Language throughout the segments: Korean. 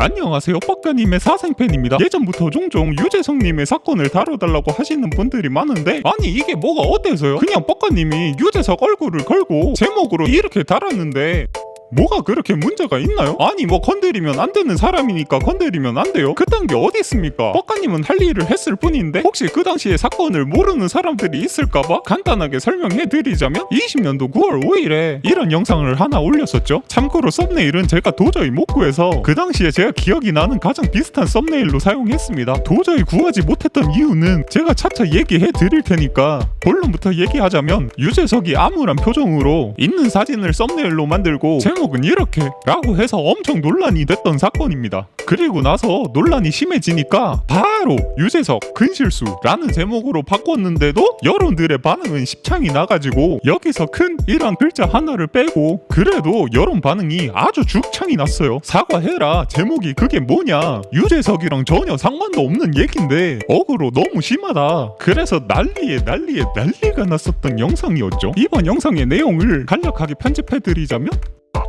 안녕하세요, 뻑가님의 사생팬입니다. 예전부터 종종 유재석님의 사건을 다뤄달라고 하시는 분들이 많은데, 아니 이게 뭐가 어때서요? 그냥 뻑가님이 유재석 얼굴을 걸고 제목으로 이렇게 달았는데 뭐가 그렇게 문제가 있나요? 아니 뭐 건드리면 안 되는 사람이니까 건드리면 안 돼요? 그딴 게 어디 있습니까? 뻑가님은 할 일을 했을 뿐인데 혹시 그 당시의 사건을 모르는 사람들이 있을까봐 간단하게 설명해드리자면 20년도 9월 5일에 이런 영상을 하나 올렸었죠. 참고로 썸네일은 제가 도저히 못 구해서 그 당시에 제가 기억이 나는 가장 비슷한 썸네일로 사용했습니다. 도저히 구하지 못했던 이유는 제가 차차 얘기해 드릴 테니까 본론부터 얘기하자면, 유재석이 암울한 표정으로 있는 사진을 썸네일로 만들고 제목은 이렇게 라고 해서 엄청 논란이 됐던 사건입니다. 그리고 나서 논란이 심해지니까 바로 유재석 근실수라는 제목으로 바꿨는데도 여론들의 반응은 십창이 나가지고 여기서 큰 이란 글자 하나를 빼고 그래도 여론 반응이 아주 죽창이 났어요. 사과해라, 제목이 그게 뭐냐, 유재석이랑 전혀 상관도 없는 얘긴데 억울로 너무 심하다. 그래서 난리가 났었던 영상이었죠. 이번 영상의 내용을 간략하게 편집해드리자면,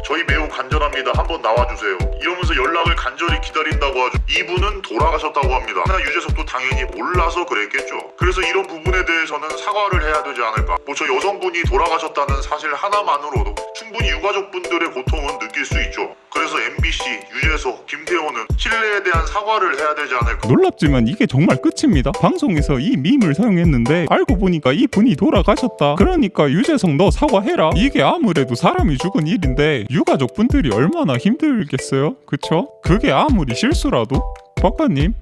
저희 매우 간절합니다. 한번 나와주세요. 이러면서 연락을 간절히 기다린다고 하죠. 이분은 돌아가셨다고 합니다. 하나 유재석도 당연히 몰라서 그랬겠죠. 그래서 이런 부분에 대해서는 사과를 해야 되지 않을까. 저 여성분이 돌아가셨다는 사실 하나만으로도 충분히 유가족분들의 고통은 느낄 수 있죠. 그래서 MBC, 유재석, 김태호는 신뢰에 대한 사과를 해야 되지 않을까. 놀랍지만 이게 정말 끝입니다. 방송에서 이 밈을 사용했는데 알고 보니까 이 분이 돌아가셨다. 그러니까 유재석 너 사과해라. 이게 아무래도 사람이 죽은 일인데 유가족 분들이 얼마나 힘들겠어요? 그쵸? 그게 아무리 실수라도 뻑가님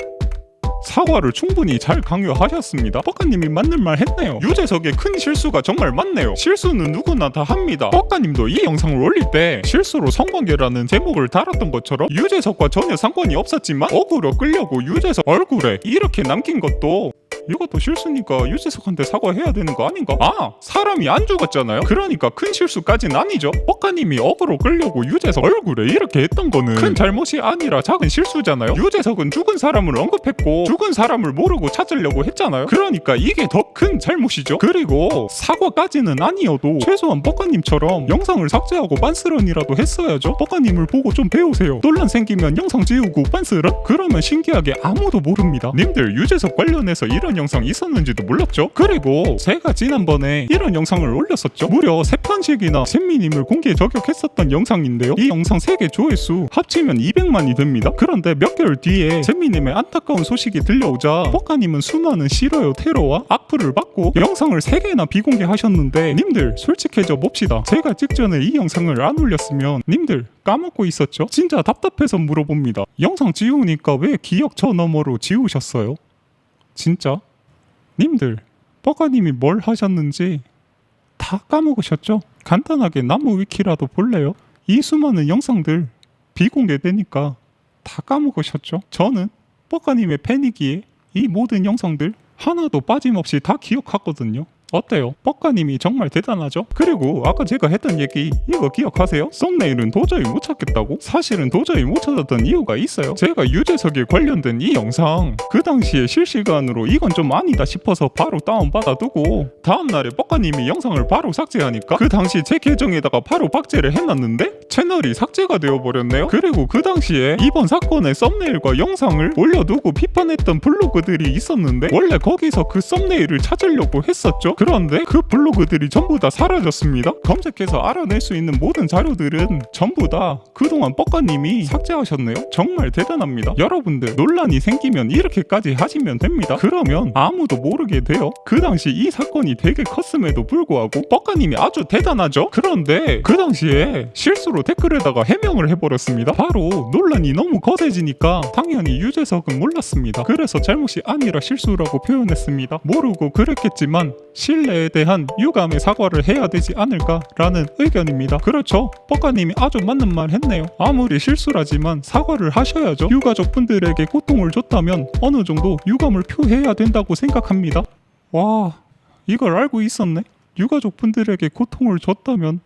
사과를 충분히 잘 강요하셨습니다. 뻑가님이 맞는 말 했네요. 유재석의 큰 실수가 정말 많네요. 실수는 누구나 다 합니다. 뻑가님도 이 영상을 올릴 때 실수로 성관계라는 제목을 달았던 것처럼 유재석과 전혀 상관이 없었지만 억울로 끌려고 유재석 얼굴에 이렇게 남긴 것도 이것도 실수니까 유재석한테 사과해야 되는 거 아닌가? 아, 사람이 안 죽었잖아요. 그러니까 큰 실수까진 아니죠. 뻑가님이 억울로 끌려고 유재석 얼굴에 이렇게 했던 거는 큰 잘못이 아니라 작은 실수잖아요. 유재석은 죽은 사람을 언급했고 죽은 사람을 모르고 찾으려고 했잖아요. 그러니까 이게 더 큰 잘못이죠. 그리고 사과까지는 아니어도 최소한 뻑가님처럼 영상을 삭제하고 빤스런이라도 했어야죠. 뻑가님을 보고 좀 배우세요. 논란 생기면 영상 지우고 빤스런? 그러면 신기하게 아무도 모릅니다. 님들 유재석 관련해서 이런 영상 있었는지도 몰랐죠? 그리고 제가 지난번에 이런 영상을 올렸었죠. 무려 3편씩이나 샘미님을 공개 저격했었던 영상인데요. 이 영상 3개 조회수 합치면 200만이 됩니다. 그런데 몇 개월 뒤에 샘미님의 안타까운 소식이 들려오자 뻑가님은 수많은 싫어요 테러와 악플을 받고 영상을 3개나 비공개하셨는데, 님들 솔직해져 봅시다. 제가 직전에 이 영상을 안 올렸으면 님들 까먹고 있었죠? 진짜 답답해서 물어봅니다. 영상 지우니까 왜 기억 저 너머로 지우셨어요? 진짜? 님들 뻑가님이 뭘 하셨는지 다 까먹으셨죠? 간단하게 나무 위키라도 볼래요? 이 수많은 영상들 비공개되니까 다 까먹으셨죠? 저는 뻑가님의 팬이기에 이 모든 영상들 하나도 빠짐없이 다 기억하거든요. 어때요? 뻑가님이 정말 대단하죠? 그리고 아까 제가 했던 얘기 이거 기억하세요? 썸네일은 도저히 못 찾겠다고? 사실은 도저히 못 찾았던 이유가 있어요. 제가 유재석에 관련된 이 영상 그 당시에 실시간으로 이건 좀 아니다 싶어서 바로 다운받아두고 다음날에 뻑가님이 영상을 바로 삭제하니까 그 당시 제 계정에다가 바로 박제를 해놨는데 채널이 삭제가 되어버렸네요. 그리고 그 당시에 이번 사건의 썸네일과 영상을 올려두고 비판했던 블로그들이 있었는데 원래 거기서 그 썸네일을 찾으려고 했었죠. 그런데 그 블로그들이 전부 다 사라졌습니다. 검색해서 알아낼 수 있는 모든 자료들은 전부 다 그동안 뻑가님이 삭제하셨네요. 정말 대단합니다. 여러분들 논란이 생기면 이렇게까지 하시면 됩니다. 그러면 아무도 모르게 돼요. 그 당시 이 사건이 되게 컸음에도 불구하고 뻑가님이 아주 대단하죠. 그런데 그 당시에 실수로 댓글에다가 해명을 해버렸습니다. 바로 논란이 너무 거세지니까 당연히 유재석은 몰랐습니다. 그래서 잘못이 아니라 실수라고 표현했습니다. 모르고 그랬겠지만 신뢰에 대한 유감의 사과를 해야 되지 않을까라는 의견입니다. 그렇죠. 뻑가님이 아주 맞는 말 했네요. 아무리 실수라지만 사과를 하셔야죠. 유가족분들에게 고통을 줬다면 어느 정도 유감을 표해야 된다고 생각합니다. 와, 이걸 알고 있었네. 유가족분들에게 고통을 줬다면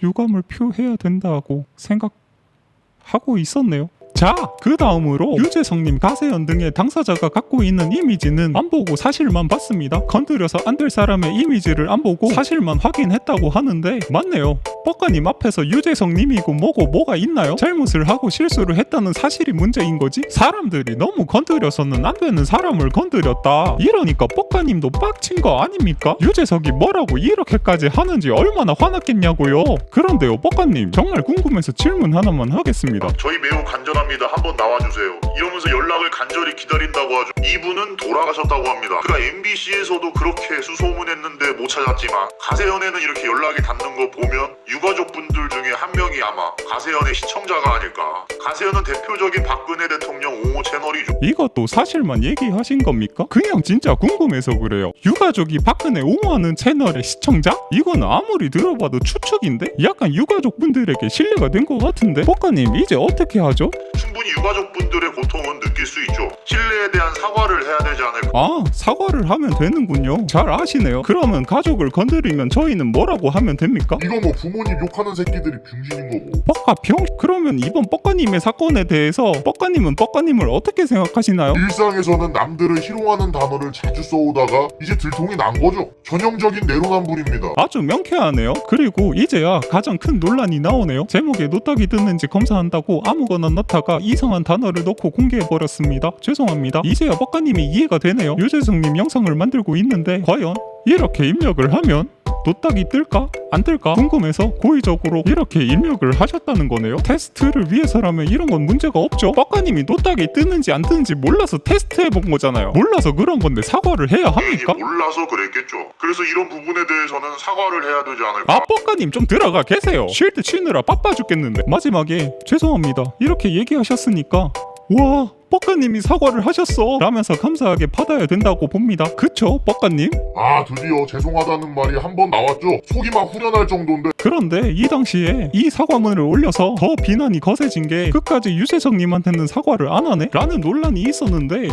유감을 표해야 된다고 생각하고 있었네요. 자, 그 다음으로 유재석님, 가세현 등의 당사자가 갖고 있는 이미지는 안 보고 사실만 봤습니다. 건드려서 안 될 사람의 이미지를 안 보고 사실만 확인했다고 하는데 맞네요. 뻑가님 앞에서 유재석님이고 뭐고 뭐가 있나요? 잘못을 하고 실수를 했다는 사실이 문제인 거지. 사람들이 너무 건드려서는 안 되는 사람을 건드렸다. 이러니까 뻑가님도 빡친 거 아닙니까? 유재석이 뭐라고 이렇게까지 하는지 얼마나 화났겠냐고요. 그런데요, 뻑가님, 정말 궁금해서 질문 하나만 하겠습니다. 저희 매우 간절합니다. 한번 나와주세요. 이러면서 연락을 간절히 기다린다고 하죠. 이분은 돌아가셨다고 합니다. 그가 MBC에서도 그렇게 수소문했는데 못 찾았지만 가세연에는 이렇게 연락이 닿는 거 보면 유가족분들 중에 한 명이 아마 가세연의 시청자가 아닐까. 가세연은 대표적인 박근혜 대통령 옹호 채널이죠. 이것도 사실만 얘기하신 겁니까? 그냥 진짜 궁금해서 그래요. 유가족이 박근혜 옹호하는 채널의 시청자? 이건 아무리 들어봐도 추측인데? 약간 유가족분들에게 신뢰가 된 것 같은데? 뻑가님, 이제 어떻게 하죠? 충분히 유가족분들의 고통은 느낄 수 있죠. 신뢰에 대한 사과를 해야 되지 않을까. 아, 사과를 하면 되는군요. 잘 아시네요. 그러면 가족을 건드리면 저희는 뭐라고 하면 됩니까? 이거 뭐 부모님 욕하는 새끼들이 병신인 거고. 뻑가평? 그러면 이번 뻑가님의 사건에 대해서 뻑가님은 뻑가님을 어떻게 생각하시나요? 일상에서는 남들을 희롱하는 단어를 자주 써오다가 이제 들통이 난 거죠. 전형적인 내로남불입니다. 아주 명쾌하네요. 그리고 이제야 가장 큰 논란이 나오네요. 제목에 노딱이 듣는지 검사한다고 아무거나 넣다가 이상한 단어를 넣고 공개해버렸습니다. 죄송합니다. 이제야 뻑가님이 이해가 되네요. 유재석님 영상을 만들고 있는데 과연 이렇게 입력을 하면 노딱이 뜰까? 안 뜰까? 궁금해서 고의적으로 이렇게 입력을 하셨다는 거네요. 테스트를 위해서라면 이런 건 문제가 없죠. 뻑가님이 노딱이 뜨는지 안 뜨는지 몰라서 테스트해본 거잖아요. 몰라서 그런 건데 사과를 해야 합니까? 몰라서 그랬겠죠. 그래서 이런 부분에 대해서는 사과를 해야 되지 않을까. 아, 뻑가님 좀 들어가 계세요. 쉴드 치느라 바빠 죽겠는데. 마지막에 죄송합니다 이렇게 얘기하셨으니까 와, 뻑가님이 사과를 하셨어 라면서 감사하게 받아야 된다고 봅니다. 그쵸, 뻑가님? 아, 드디어 죄송하다는 말이 한 번 나왔죠. 속이 막 후련할 정도인데. 그런데 이 당시에 이 사과문을 올려서 더 비난이 거세진 게 끝까지 유재석님한테는 사과를 안 하네? 라는 논란이 있었는데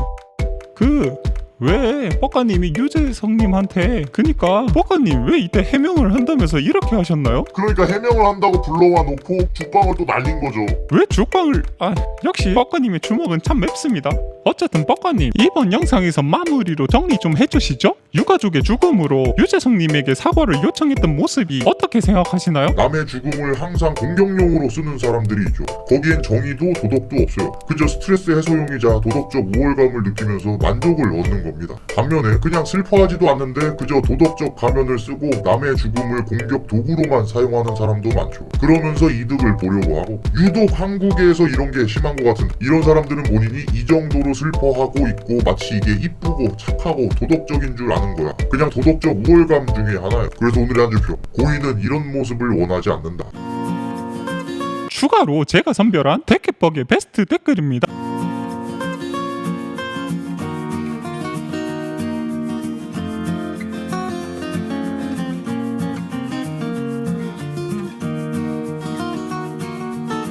왜 뻑가님이 유재석님한테 그니까 뻑가님 왜 이때 해명을 한다면서 이렇게 하셨나요? 그러니까 해명을 한다고 불러와 놓고 죽방을 또 날린 거죠. 왜 죽방을... 역시 뻑가님의 주먹은 참 맵습니다. 어쨌든 뻑가님, 이번 영상에서 마무리로 정리 좀 해주시죠. 유가족의 죽음으로 유재석님에게 사과를 요청했던 모습이 어떻게 생각하시나요? 남의 죽음을 항상 공격용으로 쓰는 사람들이 있죠. 거기엔 정의도 도덕도 없어요. 그저 스트레스 해소용이자 도덕적 우월감을 느끼면서 만족을 얻는 겁니다. 반면에 그냥 슬퍼하지도 않는데 그저 도덕적 가면을 쓰고 남의 죽음을 공격 도구로만 사용하는 사람도 많죠. 그러면서 이득을 보려고 하고, 유독 한국에서 이런 게 심한 것 같은, 이런 사람들은 본인이 이 정도로 슬퍼하고 있고 마치 이게 이쁘고 착하고 도덕적인 줄 아는 거야. 그냥 도덕적 우월감 중에 하나예요. 그래서 오늘의 한 줄평, 고인은 이런 모습을 원하지 않는다. 추가로 제가 선별한 데켓벅의 베스트 댓글입니다.